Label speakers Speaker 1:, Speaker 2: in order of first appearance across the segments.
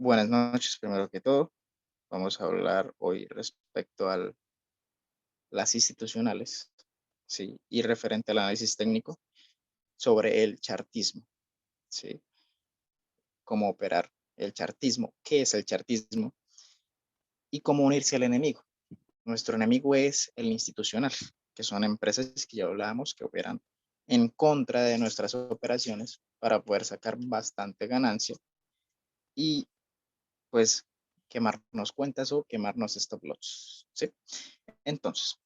Speaker 1: Buenas noches, primero que todo. Vamos a hablar hoy respecto a las institucionales, ¿sí? Y referente al análisis técnico sobre el chartismo, ¿sí? Cómo operar el chartismo, qué es el chartismo y cómo unirse al enemigo. Nuestro enemigo es el institucional, que son empresas que ya hablábamos que operan en contra de nuestras operaciones para poder sacar bastante ganancia y pues quemarnos cuentas o quemarnos stop loss, ¿sí? Entonces,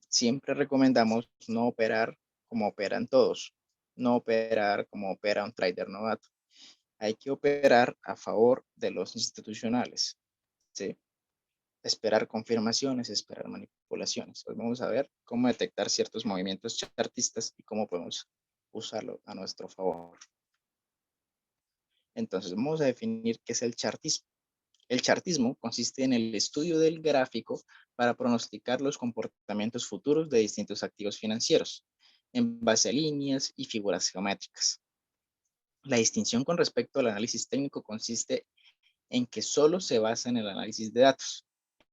Speaker 1: siempre recomendamos no operar como operan todos, no operar como opera un trader novato. Hay que operar a favor de los institucionales, ¿sí? Esperar confirmaciones, esperar manipulaciones. Hoy vamos a ver cómo detectar ciertos movimientos chartistas y cómo podemos usarlo a nuestro favor. Entonces, vamos a definir qué es el chartismo. El chartismo consiste en el estudio del gráfico para pronosticar los comportamientos futuros de distintos activos financieros en base a líneas y figuras geométricas. La distinción con respecto al análisis técnico consiste en que solo se basa en el análisis de datos,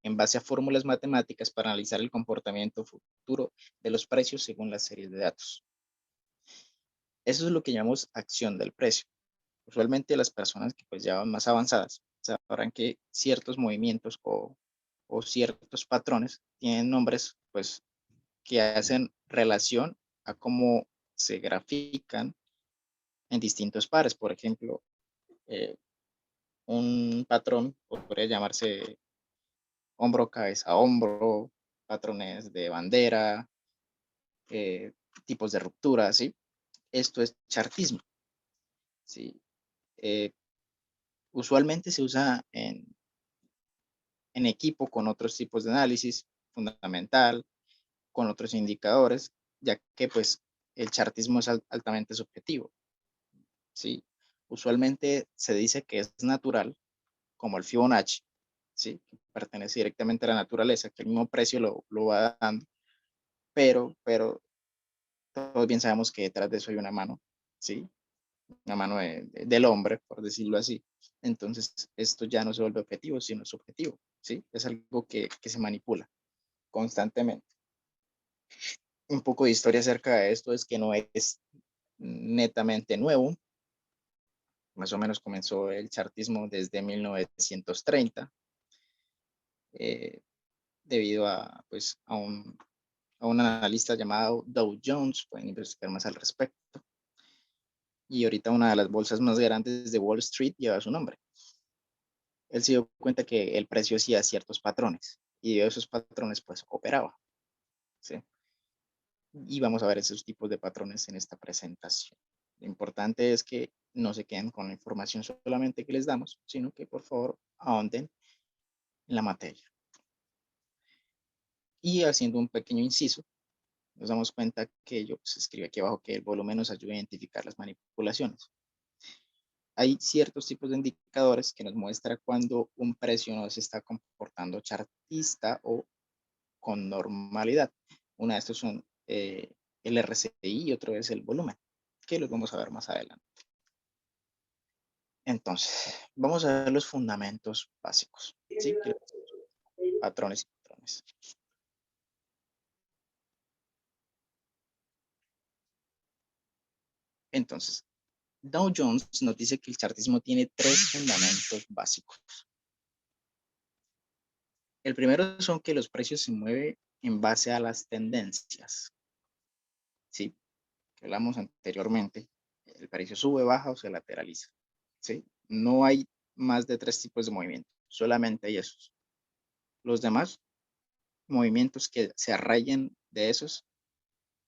Speaker 1: en base a fórmulas matemáticas para analizar el comportamiento futuro de los precios según las series de datos. Eso es lo que llamamos acción del precio. Usualmente las personas que pues ya van más avanzadas sabrán que ciertos movimientos o ciertos patrones tienen nombres pues que hacen relación a cómo se grafican en distintos pares. Por ejemplo, eh, un patrón podría llamarse hombro, cabeza, hombro, patrones de bandera, eh, tipos de ruptura, ¿sí? Esto es chartismo, ¿sí? Eh, Usualmente se usa en equipo con otros tipos de análisis fundamental, con otros indicadores, ya que pues el chartismo es altamente subjetivo, ¿sí? Usualmente se dice que es natural, como el Fibonacci, ¿sí? Que pertenece directamente a la naturaleza, que el mismo precio lo va dando, pero todos bien sabemos que detrás de eso hay una mano, ¿sí? Una mano del hombre, por decirlo así. Entonces, esto ya no se vuelve objetivo, sino subjetivo, ¿sí? Es algo que se manipula constantemente. Un poco de historia acerca de esto es que no es netamente nuevo. Más o menos comenzó el chartismo desde 1930, eh, debido a, pues, a un analista llamado Dow Jones. Pueden investigar más al respecto. Y ahorita una de las bolsas más grandes de Wall Street lleva su nombre. Él se dio cuenta que el precio hacía ciertos patrones y de esos patrones pues operaba, ¿sí? Y vamos a ver esos tipos de patrones en esta presentación. Lo importante es que no se queden con la información solamente que les damos, sino que por favor ahonden en la materia. Y haciendo un pequeño inciso, nos damos cuenta que yo pues, escribe aquí abajo que el volumen nos ayuda a identificar las manipulaciones. Hay ciertos tipos de indicadores que nos muestra cuando un precio no se está comportando chartista o con normalidad. Una de estos son el RSI y otro es el volumen, que los vamos a ver más adelante. Entonces, vamos a ver los fundamentos básicos, ¿sí? Patrones y patrones. Entonces, Dow Jones nos dice que el chartismo tiene tres fundamentos básicos. El primero son que los precios se mueven en base a las tendencias, ¿sí? Que hablamos anteriormente. El precio sube, baja o se lateraliza, ¿sí? No hay más de tres tipos de movimiento, solamente hay esos. Los demás movimientos que se arraigan de esos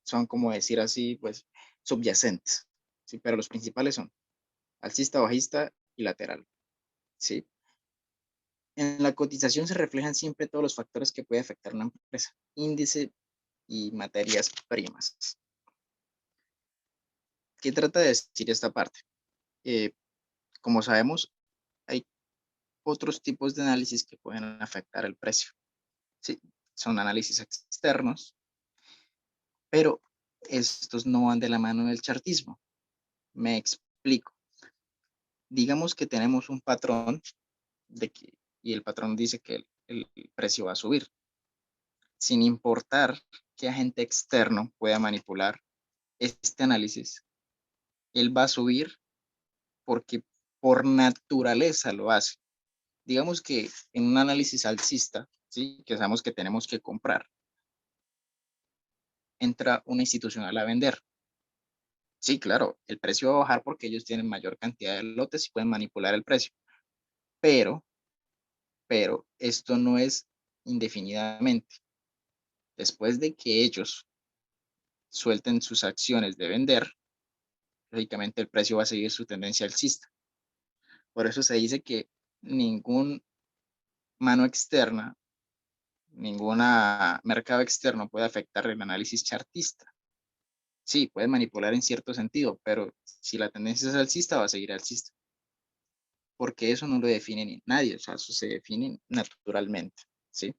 Speaker 1: son, como decir así, pues subyacentes, ¿sí? Pero los principales son alcista, bajista y lateral, ¿sí? En la cotización se reflejan siempre todos los factores que puede afectar una empresa, índice y materias primas. ¿Qué trata de decir esta parte? Eh, como sabemos, hay otros tipos de análisis que pueden afectar el precio, ¿sí? Son análisis externos, pero estos no van de la mano del chartismo. Me explico. digamos que tenemos un patrón y el patrón dice que el precio va a subir, sin importar qué agente externo pueda manipular este análisis, él va a subir porque por naturaleza lo hace. Digamos que en un análisis alcista, ¿sí? Que sabemos que tenemos que comprar, entra una institucional a vender. Sí, claro, el precio va a bajar porque ellos tienen mayor cantidad de lotes y pueden manipular el precio, pero, pero esto no es indefinidamente. Después de que ellos suelten sus acciones de vender, lógicamente el precio va a seguir su tendencia alcista. Por eso se dice que ningún mano externa, ninguna mercado externo puede afectar el análisis chartista. Sí, puede manipular en cierto sentido, pero si la tendencia es alcista, va a seguir alcista. Porque eso no lo define ni nadie, o sea, eso se define naturalmente, ¿sí?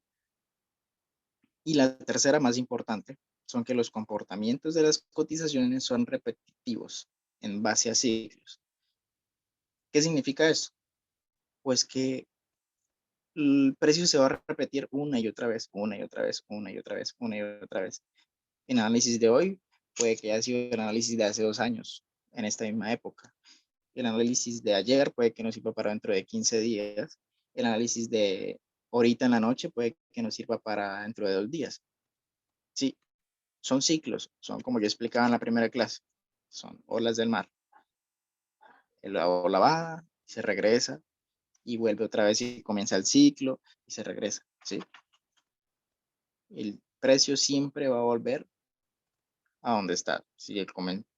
Speaker 1: Y la tercera, más importante, son que los comportamientos de las cotizaciones son repetitivos en base a ciclos. ¿Qué significa eso? Pues que el precio se va a repetir una y otra vez, una y otra vez, una y otra vez, una y otra vez. En análisis de hoy puede que haya sido el análisis de hace 2 años, en esta misma época. El análisis de ayer puede que nos sirva para dentro de 15 días. El análisis de ahorita en la noche puede que nos sirva para dentro de 2 días. Sí, son ciclos, son como yo explicaba en la primera clase, son olas del mar. La ola va, se regresa y vuelve otra vez y comienza el ciclo y se regresa, ¿sí? El precio siempre va a volver a donde está. Si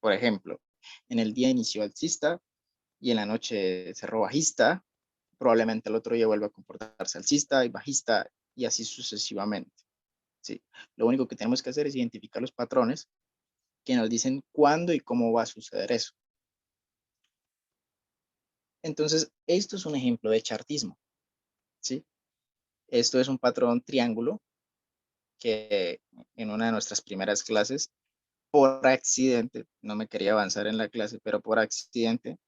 Speaker 1: por ejemplo, en el día inició alcista y en la noche cerró bajista, probablemente el otro día vuelva a comportarse alcista y bajista y así sucesivamente. ¿Sí? Lo único que tenemos que hacer es identificar los patrones que nos dicen cuándo y cómo va a suceder eso. Entonces, esto es un ejemplo de chartismo. ¿Sí? Esto es un patrón triángulo que en una de nuestras primeras clases, por accidente, no me quería avanzar en la clase, pero por accidente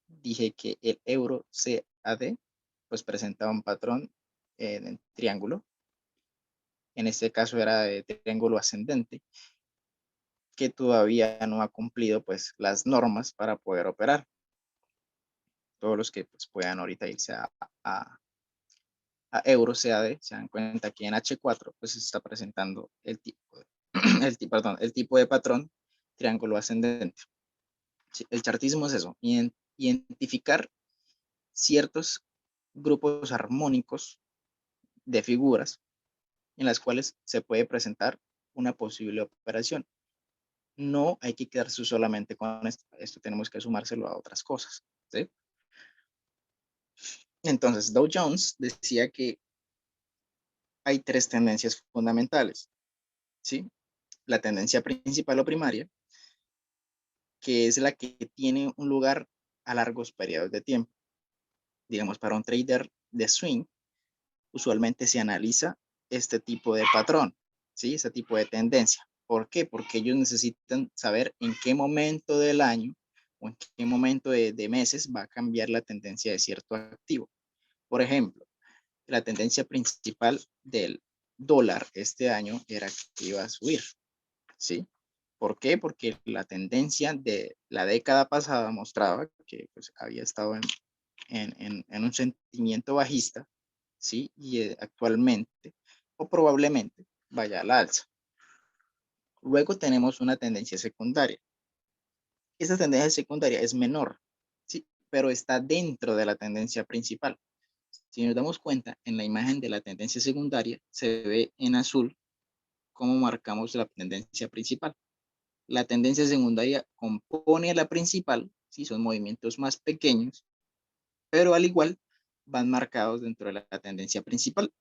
Speaker 1: dije que el euro CAD pues presentaba un patrón en triángulo. En este caso era de triángulo ascendente, que todavía no ha cumplido pues las normas para poder operar. Todos los que pues, puedan ahorita irse a, a euro CAD se dan cuenta que en H4 pues se está presentando el tipo de, el tipo de patrón triángulo ascendente. Sí, el chartismo es eso, identificar ciertos grupos armónicos de figuras en las cuales se puede presentar una posible operación. No hay que quedarse solamente con esto, esto tenemos que sumárselo a otras cosas, ¿sí? Entonces, Dow Jones decía que hay tres tendencias fundamentales, ¿sí? La tendencia principal o primaria, que es la que tiene un lugar a largos periodos de tiempo. Digamos, para un trader de swing, usualmente se analiza este tipo de patrón, ¿sí? Este tipo de tendencia. ¿Por qué? Porque ellos necesitan saber en qué momento del año o en qué momento de meses va a cambiar la tendencia de cierto activo. Por ejemplo, la tendencia principal del dólar este año era que iba a subir, ¿sí? ¿Por qué? Porque la tendencia de la década pasada mostraba que pues, había estado en un sentimiento bajista, ¿sí? Y actualmente o probablemente vaya a la alza. Luego tenemos una tendencia secundaria. Esta tendencia secundaria es menor, ¿sí? Pero está dentro de la tendencia principal. Si nos damos cuenta, en la imagen de la tendencia secundaria se ve en azul cómo marcamos la tendencia principal. La tendencia secundaria compone a la principal, si son movimientos más pequeños, pero al igual van marcados dentro de la tendencia principal.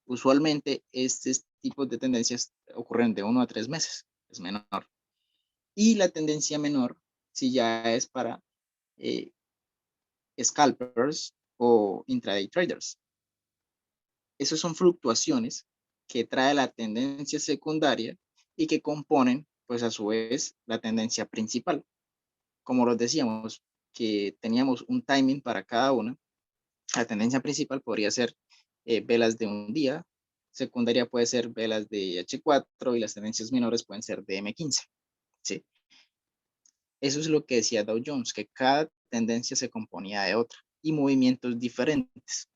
Speaker 1: Usualmente estos tipos de tendencias ocurren de 1 a 3 meses, es menor. Y la tendencia menor, si ya es para eh, scalpers o intraday traders. Esas son fluctuaciones que trae la tendencia secundaria y que componen, pues a su vez, la tendencia principal. Como los decíamos, que teníamos un timing para cada una. La tendencia principal podría ser velas de un día, secundaria puede ser velas de H4 y las tendencias menores pueden ser de M15. ¿Sí? Eso es lo que decía Dow Jones, que cada tendencia se componía de otra y movimientos diferentes.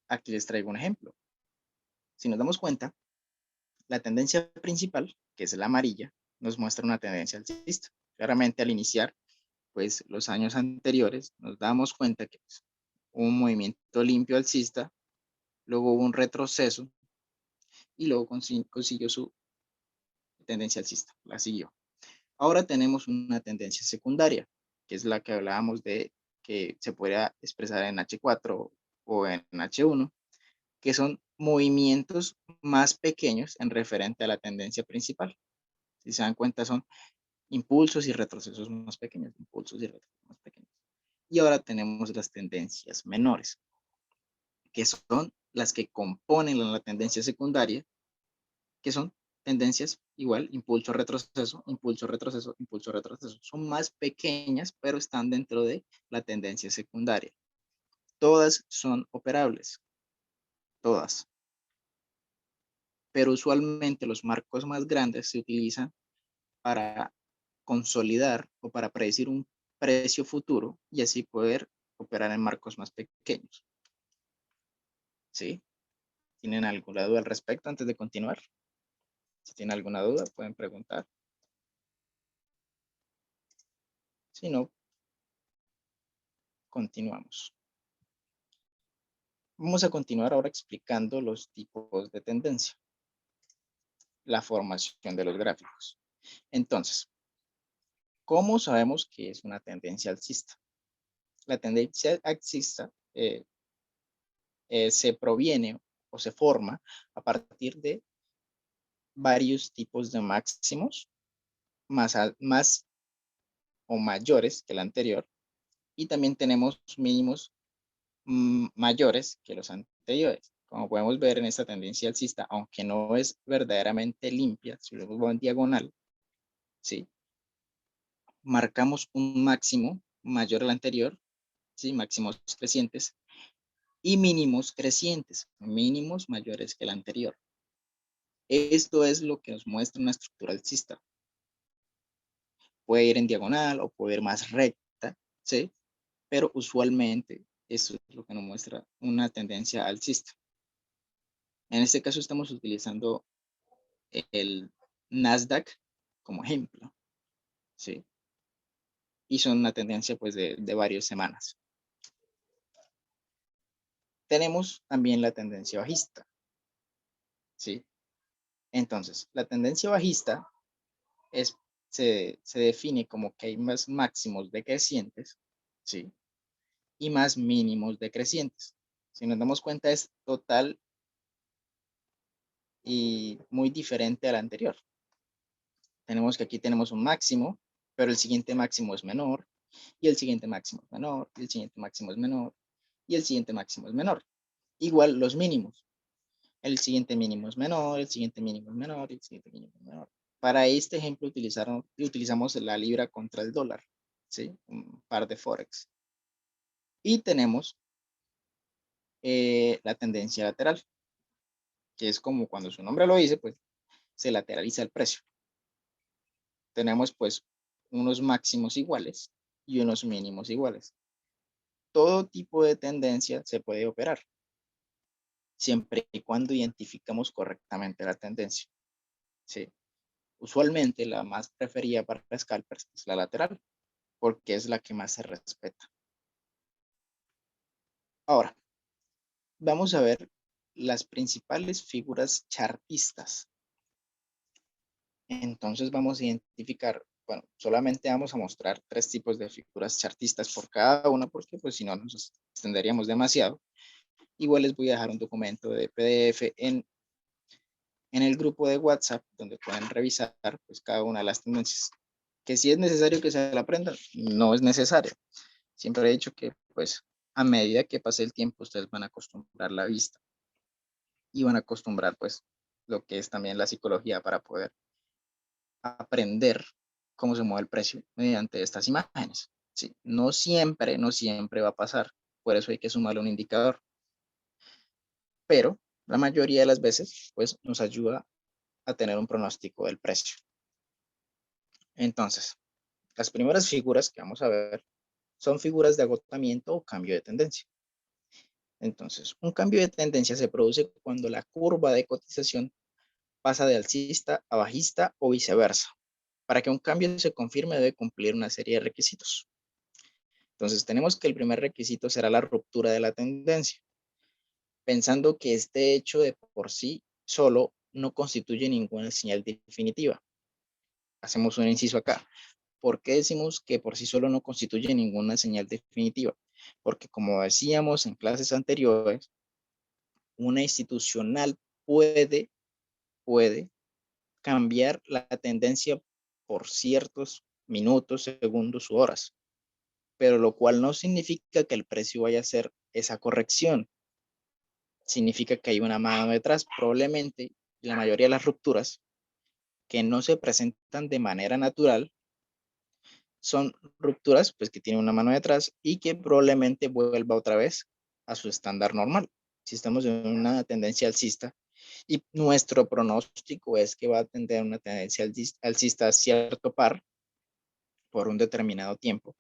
Speaker 1: Aquí les traigo un ejemplo. Si nos damos cuenta, la tendencia principal, que es la amarilla, nos muestra una tendencia alcista. Claramente al iniciar, pues los años anteriores, nos damos cuenta que pues, hubo un movimiento limpio alcista, luego hubo un retroceso y luego consiguió su tendencia alcista, la siguió. Ahora tenemos una tendencia secundaria, que es la que hablábamos de que se podría expresar en H4 o en H1, que son movimientos más pequeños en referente a la tendencia principal. Si se dan cuenta, son impulsos y retrocesos más pequeños, impulsos y retrocesos más pequeños. Y ahora tenemos las tendencias menores, que son las que componen la tendencia secundaria, que son tendencias igual, impulso, retroceso, impulso, retroceso, impulso, retroceso. Son más pequeñas, pero están dentro de la tendencia secundaria. Todas son operables, todas. Pero usualmente los marcos más grandes se utilizan para consolidar o para predecir un precio futuro y así poder operar en marcos más pequeños. ¿Sí? ¿Tienen alguna duda al respecto antes de continuar? Si tienen alguna duda, pueden preguntar. Si no, continuamos. Vamos a continuar ahora explicando los tipos de tendencia, la formación de los gráficos. Entonces, ¿cómo sabemos que es una tendencia alcista? La tendencia alcista se proviene o se forma a partir de varios tipos de máximos más o mayores que el anterior y también tenemos mínimos mayores que los anteriores. Como podemos ver en esta tendencia alcista, aunque no es verdaderamente limpia, si lo vemos en diagonal, ¿sí? Marcamos un máximo mayor al anterior, ¿sí? Máximos crecientes y mínimos crecientes, mínimos mayores que el anterior. Esto es lo que nos muestra una estructura alcista. Puede ir en diagonal o puede ir más recta, ¿sí? Pero usualmente eso es lo que nos muestra una tendencia alcista. En este caso estamos utilizando el Nasdaq como ejemplo, ¿sí? Y son una tendencia pues de varias semanas. Tenemos también la tendencia bajista, ¿sí? Entonces, la tendencia bajista se define como que hay más máximos decrecientes, ¿sí? Y más mínimos decrecientes. Si nos damos cuenta es total y muy diferente al anterior. Tenemos que aquí tenemos un máximo, pero el siguiente máximo es menor, y el siguiente máximo es menor, y el siguiente máximo es menor, y el siguiente máximo es menor. Igual los mínimos. El siguiente mínimo es menor, el siguiente mínimo es menor, y el siguiente mínimo es menor. Para este ejemplo utilizamos la libra contra el dólar, ¿sí? Un par de Forex. Y tenemos la tendencia lateral, que es como cuando su nombre lo dice, pues se lateraliza el precio. Tenemos pues unos máximos iguales y unos mínimos iguales. Todo tipo de tendencia se puede operar, siempre y cuando identificamos correctamente la tendencia. ¿Sí? Usualmente la más preferida para scalpers es la lateral, porque es la que más se respeta. Ahora, vamos a ver las principales figuras chartistas. Entonces vamos a identificar, bueno, solamente vamos a mostrar 3 tipos de figuras chartistas por cada una, porque pues si no nos extenderíamos demasiado. Igual les voy a dejar un documento de PDF en el grupo de WhatsApp donde pueden revisar pues cada una de las tendencias. Que si es necesario que se la aprendan, no es necesario. Siempre he dicho que pues a medida que pase el tiempo ustedes van a acostumbrar la vista y van a acostumbrar pues lo que es también la psicología para poder aprender cómo se mueve el precio mediante estas imágenes. ¿sí? No siempre, no siempre va a pasar. Por eso hay que sumarle un indicador. Pero la mayoría de las veces, pues nos ayuda a tener un pronóstico del precio. Entonces, las primeras figuras que vamos a ver son figuras de agotamiento o cambio de tendencia. Entonces, un cambio de tendencia se produce cuando la curva de cotización pasa de alcista a bajista o viceversa. Para que un cambio se confirme debe cumplir una serie de requisitos. Entonces, tenemos que el primer requisito será la ruptura de la tendencia, pensando que este hecho de por sí solo no constituye ninguna señal definitiva. Hacemos un inciso acá. ¿Por qué decimos que por sí solo no constituye ninguna señal definitiva? Porque como decíamos en clases anteriores, una institucional puede cambiar la tendencia por ciertos minutos, segundos u horas, pero lo cual no significa que el precio vaya a hacer esa corrección. Significa que hay una mano detrás. Probablemente la mayoría de las rupturas que no se presentan de manera natural son rupturas pues que tienen una mano detrás y que probablemente vuelva otra vez a su estándar normal. Si estamos en una tendencia alcista y nuestro pronóstico es que va a tener una tendencia alcista a cierto par por un determinado tiempo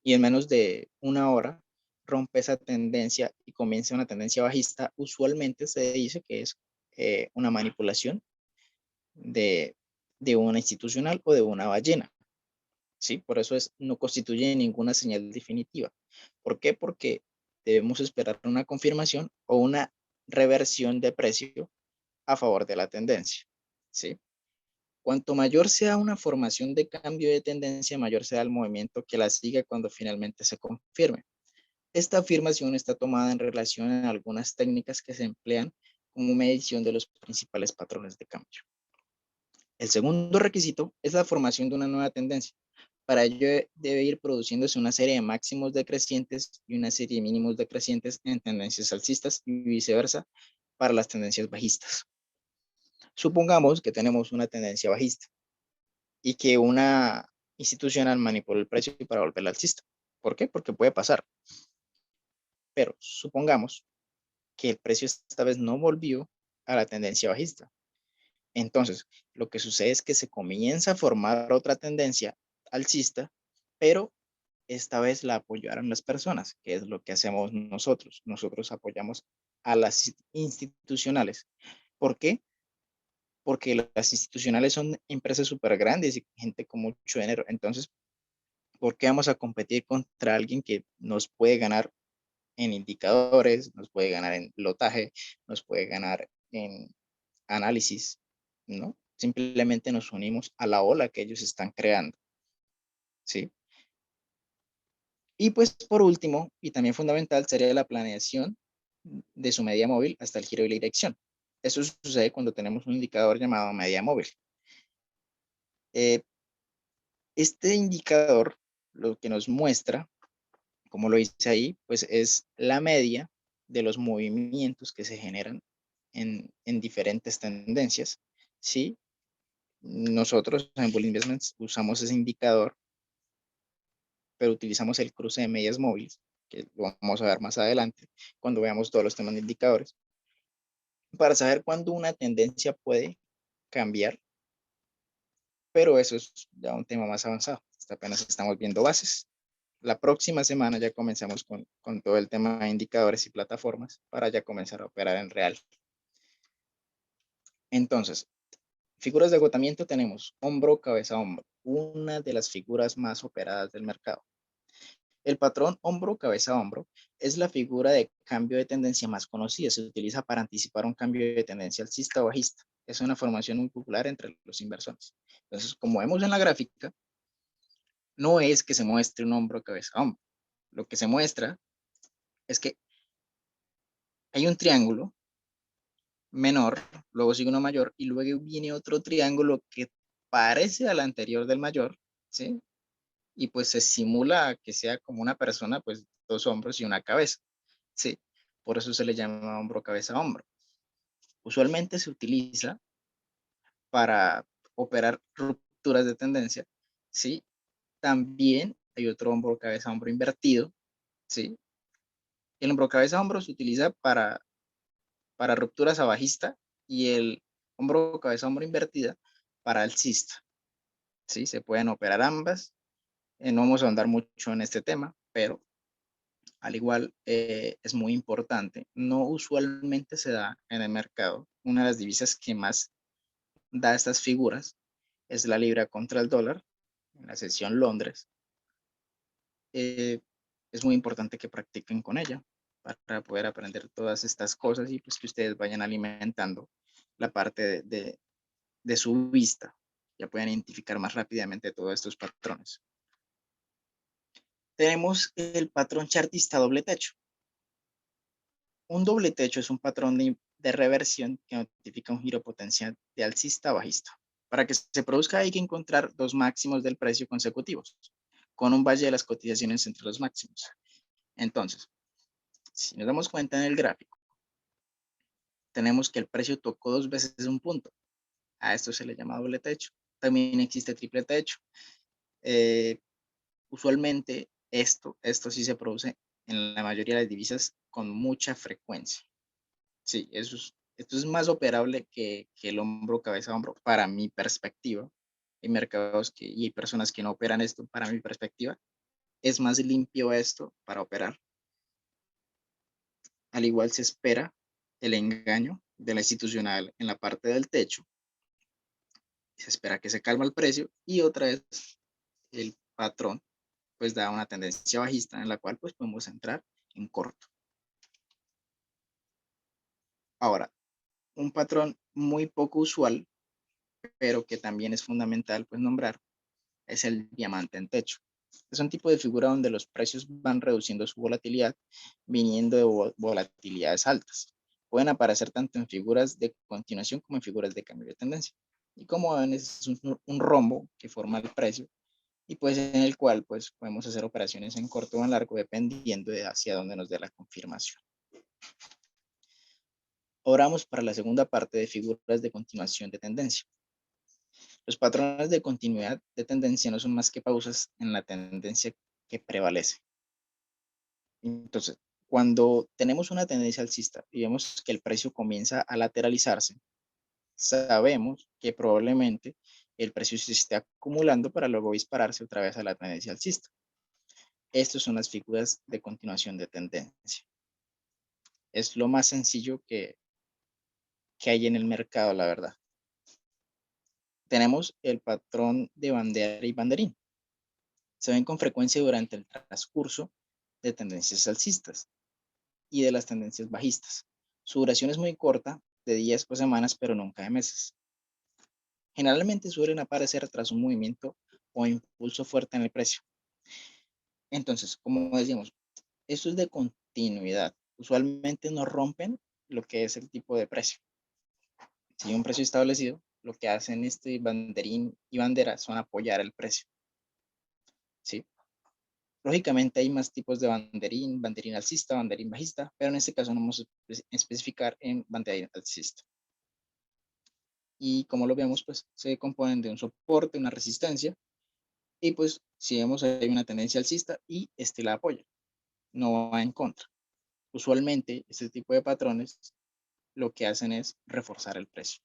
Speaker 1: y en menos de una hora rompe esa tendencia y comienza una tendencia bajista, usualmente se dice que es una manipulación de, de una institucional o de una ballena. ¿Sí? Por eso no constituye ninguna señal definitiva. ¿Por qué? Porque debemos esperar una confirmación o una reversión de precio a favor de la tendencia. ¿Sí? Cuanto mayor sea una formación de cambio de tendencia, mayor sea el movimiento que la siga cuando finalmente se confirme. Esta afirmación está tomada en relación a algunas técnicas que se emplean como medición de los principales patrones de cambio. El segundo requisito es la formación de una nueva tendencia. Para ello debe ir produciéndose una serie de máximos decrecientes y una serie de mínimos decrecientes en tendencias alcistas y viceversa para las tendencias bajistas. Supongamos que tenemos una tendencia bajista y que una institucional manipula el precio para volverla alcista. ¿Por qué? Porque puede pasar. Pero supongamos que el precio esta vez no volvió a la tendencia bajista. Entonces, lo que sucede es que se comienza a formar otra tendencia alcista, pero esta vez la apoyaron las personas, que es lo que hacemos nosotros. Nosotros apoyamos a las institucionales. ¿Por qué? Porque las institucionales son empresas súper grandes y gente con mucho dinero. Entonces, ¿por qué vamos a competir contra alguien que nos puede ganar en indicadores, nos puede ganar en lotaje, nos puede ganar en análisis? ¿No? Simplemente nos unimos a la ola que ellos están creando. ¿Sí? Y pues por último, y también fundamental, sería la planeación de su media móvil hasta el giro y la dirección. Eso sucede cuando tenemos un indicador llamado media móvil. Eh, este indicador lo que nos muestra, como lo dice ahí, pues es la media de los movimientos que se generan en diferentes tendencias. ¿Sí? Nosotros en Bull Investments usamos ese indicador, pero utilizamos el cruce de medias móviles, que lo vamos a ver más adelante cuando veamos todos los temas de indicadores, para saber cuándo una tendencia puede cambiar, pero eso es ya un tema más avanzado. Hasta apenas estamos viendo bases. La próxima semana ya comenzamos con todo el tema de indicadores y plataformas para ya comenzar a operar en real. Entonces, figuras de agotamiento tenemos hombro, cabeza, hombro, una de las figuras más operadas del mercado. El patrón hombro, cabeza, hombro es la figura de cambio de tendencia más conocida. Se utiliza para anticipar un cambio de tendencia alcista o bajista. Es una formación muy popular entre los inversores. Entonces, como vemos en la gráfica, no es que se muestre un hombro, cabeza, hombro. Lo que se muestra es que hay un triángulo menor, luego sigue uno mayor y luego viene otro triángulo que parece al anterior del mayor, ¿sí? Y pues se simula que sea como una persona, pues dos hombros y una cabeza. Sí, por eso se le llama hombro, cabeza, hombro. Usualmente se utiliza para operar rupturas de tendencia, ¿sí? También hay otro hombro, cabeza, hombro invertido, ¿sí? El hombro, cabeza, hombro se utiliza para rupturas a bajista y el hombro, cabeza, hombro invertida para alcista, ¿sí? Se pueden operar ambas. No vamos a andar mucho en este tema, pero al igual es muy importante. No usualmente se da en el mercado. Una de las divisas que más da estas figuras es la libra contra el dólar en la sesión Londres. Es muy importante que practiquen con ella para poder aprender todas estas cosas y pues que ustedes vayan alimentando la parte de su vista. Ya pueden identificar más rápidamente todos estos patrones. Tenemos el patrón chartista doble techo. Un doble techo es un patrón de reversión que notifica un giro potencial de alcista a bajista. Para que se produzca hay que encontrar dos máximos del precio consecutivos, con un valle de las cotizaciones entre los máximos. Entonces, si nos damos cuenta en el gráfico, tenemos que el precio tocó dos veces un punto. A esto se le llama doble techo. También existe triple techo. Usualmente esto sí se produce en la mayoría de las divisas con mucha frecuencia. Sí, esto es más operable que el hombro, cabeza, hombro, para mi perspectiva. Hay mercados y hay personas que no operan esto, para mi perspectiva. Es más limpio esto para operar. Al igual se espera el engaño de la institucional en la parte del techo. Se espera que se calma el precio y otra vez el patrón pues da una tendencia bajista en la cual pues podemos entrar en corto. Ahora, un patrón muy poco usual, pero que también es fundamental pues nombrar, es el diamante en techo. Es un tipo de figura donde los precios van reduciendo su volatilidad, viniendo de volatilidades altas. Pueden aparecer tanto en figuras de continuación como en figuras de cambio de tendencia. Y como ven, es un rombo que forma el precio y pues en el cual pues podemos hacer operaciones en corto o en largo dependiendo de hacia dónde nos dé la confirmación. Oramos para la segunda parte de figuras de continuación de tendencia. Los patrones de continuidad de tendencia no son más que pausas en la tendencia que prevalece. Entonces, cuando tenemos una tendencia alcista y vemos que el precio comienza a lateralizarse, sabemos que probablemente el precio se esté acumulando para luego dispararse otra vez a la tendencia alcista. Estas son las figuras de continuación de tendencia. Es lo más sencillo que hay en el mercado, la verdad. Tenemos el patrón de bandera y banderín. Se ven con frecuencia durante el transcurso de tendencias alcistas y de las tendencias bajistas. Su duración es muy corta, de días o semanas, pero nunca de meses. Generalmente suelen aparecer tras un movimiento o impulso fuerte en el precio. Entonces, como decíamos, esto es de continuidad. Usualmente no rompen lo que es el tipo de precio. Si hay un precio establecido, lo que hacen este banderín y bandera son apoyar el precio. ¿Sí? Lógicamente hay más tipos de banderín, banderín alcista, banderín bajista, pero en este caso no vamos a especificar en banderín alcista. Y como lo vemos, pues se componen de un soporte, una resistencia, y pues si vemos hay una tendencia alcista y este la apoya, no va en contra. Usualmente este tipo de patrones lo que hacen es reforzar el precio.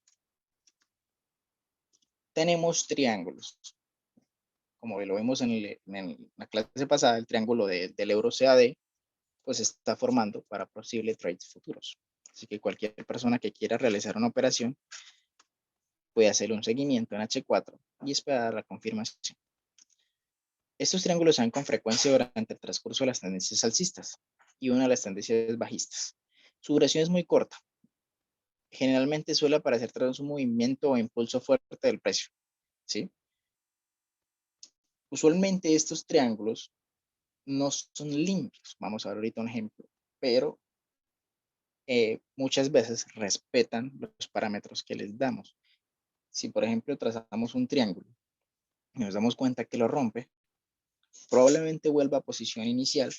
Speaker 1: Tenemos triángulos. Como lo vimos en la clase pasada, el triángulo del euro CAD, pues está formando para posibles trades futuros. Así que cualquier persona que quiera realizar una operación puede hacer un seguimiento en H4 y esperar la confirmación. Estos triángulos se dan con frecuencia durante el transcurso de las tendencias alcistas y una de las tendencias bajistas. Su duración es muy corta. Generalmente suele aparecer tras un movimiento o impulso fuerte del precio. ¿Sí? Usualmente estos triángulos no son limpios. Vamos a ver ahorita un ejemplo, pero muchas veces respetan los parámetros que les damos. Si por ejemplo trazamos un triángulo y nos damos cuenta que lo rompe, probablemente vuelva a posición inicial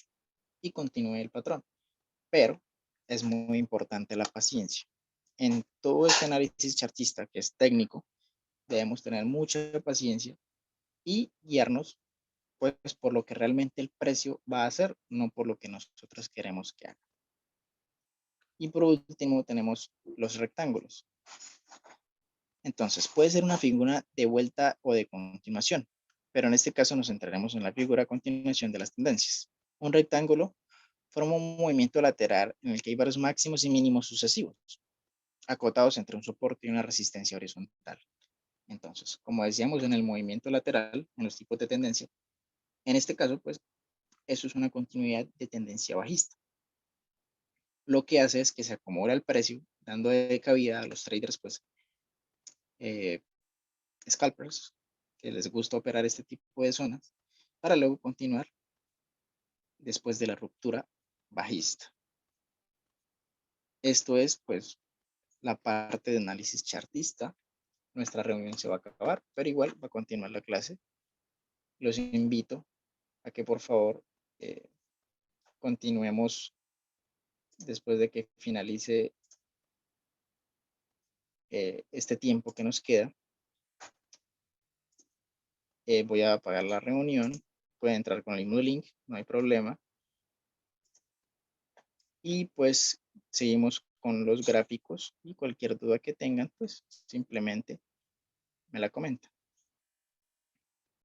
Speaker 1: y continúe el patrón, pero es muy importante la paciencia. En todo este análisis chartista que es técnico, debemos tener mucha paciencia y guiarnos pues por lo que realmente el precio va a hacer, no por lo que nosotros queremos que haga. Y por último tenemos los rectángulos. Entonces puede ser una figura de vuelta o de continuación, pero en este caso nos centraremos en la figura a continuación de las tendencias. Un rectángulo forma un movimiento lateral en el que hay varios máximos y mínimos sucesivos, acotados entre un soporte y una resistencia horizontal. Entonces, como decíamos en el movimiento lateral, en los tipos de tendencia, en este caso, pues, eso es una continuidad de tendencia bajista. Lo que hace es que se acomoda el precio, dando de cabida a los traders, pues, eh, scalpers, que les gusta operar este tipo de zonas, para luego continuar después de la ruptura bajista. Esto es, pues, la parte de análisis chartista. Nuestra reunión se va a acabar, pero igual va a continuar la clase. Los invito a que por favor continuemos después de que finalice este tiempo que nos queda. Voy a apagar la reunión. Pueden entrar con el mismo link, no hay problema. Y pues seguimos con los gráficos y cualquier duda que tengan, pues simplemente me la comentan.